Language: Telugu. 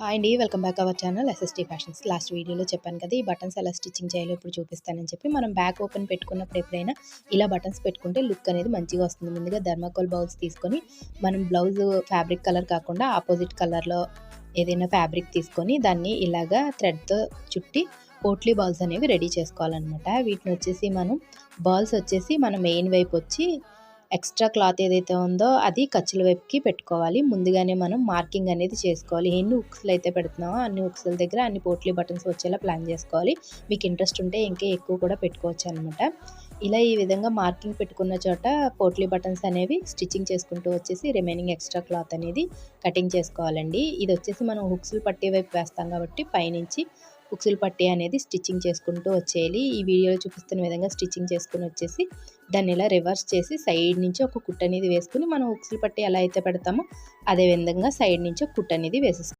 హాయ్ అండి, welcome back our channel SST fashions. Last వీడియోలో చెప్పాను కదా, ఈ బటన్స్ ఎలా స్టిచ్చింగ్ చేయాలో ఇప్పుడు చూపిస్తానని చెప్పి. మనం బ్యాక్ ఓపెన్ పెట్టుకున్నప్పుడు ఎప్పుడైనా ఇలా బటన్స్ పెట్టుకుంటే లుక్ అనేది మంచిగా వస్తుంది. ముందుగా థర్మాకోల్ బౌల్స్ తీసుకొని మనం బ్లౌజ్ ఫ్యాబ్రిక్ కలర్ కాకుండా ఆపోజిట్ కలర్లో ఏదైనా ఫ్యాబ్రిక్ తీసుకొని దాన్ని ఇలాగా థ్రెడ్తో చుట్టి పోట్లీ బాల్స్ అనేవి రెడీ చేసుకోవాలన్నమాట. వీటిని వచ్చేసి బాల్స్ వచ్చేసి మన మెయిన్ వైపు వచ్చి ఎక్స్ట్రా క్లాత్ ఏదైతే ఉందో అది ఖర్చుల వైపుకి పెట్టుకోవాలి. ముందుగానే మనం మార్కింగ్ అనేది చేసుకోవాలి. ఎన్ని హుక్స్లు అయితే పెడుతున్నామో అన్ని హుక్స్ల దగ్గర అన్ని పోట్లీ బటన్స్ వచ్చేలా ప్లాన్ చేసుకోవాలి. మీకు ఇంట్రెస్ట్ ఉంటే ఇంకా ఎక్కువ కూడా పెట్టుకోవచ్చు అనమాట. ఇలా ఈ విధంగా మార్కింగ్ పెట్టుకున్న చోట పోట్లీ బటన్స్ అనేవి స్టిచ్చింగ్ చేసుకుంటూ వచ్చేసి రిమైనింగ్ ఎక్స్ట్రా క్లాత్ అనేది కటింగ్ చేసుకోవాలండి. ఇది వచ్చేసి మనం హుక్స్లు పట్టే వైపు వేస్తాం కాబట్టి పైనుంచి హుక్స్లు పట్టీ అనేది స్టిచ్చింగ్ చేసుకుంటూ వచ్చేయాలి. ఈ వీడియోలో చూపిస్తున్న విధంగా స్టిచ్చింగ్ చేసుకుని వచ్చేసి దాన్ని ఇలా రివర్స్ చేసి సైడ్ నుంచి ఒక కుట్టు అనేది వేసుకుని మనం హుక్స్లు పట్టీ ఎలా అయితే పెడతామో అదే విధంగా సైడ్ నుంచి ఒక కుట్టు అనేది వేసేసుకోవాలి.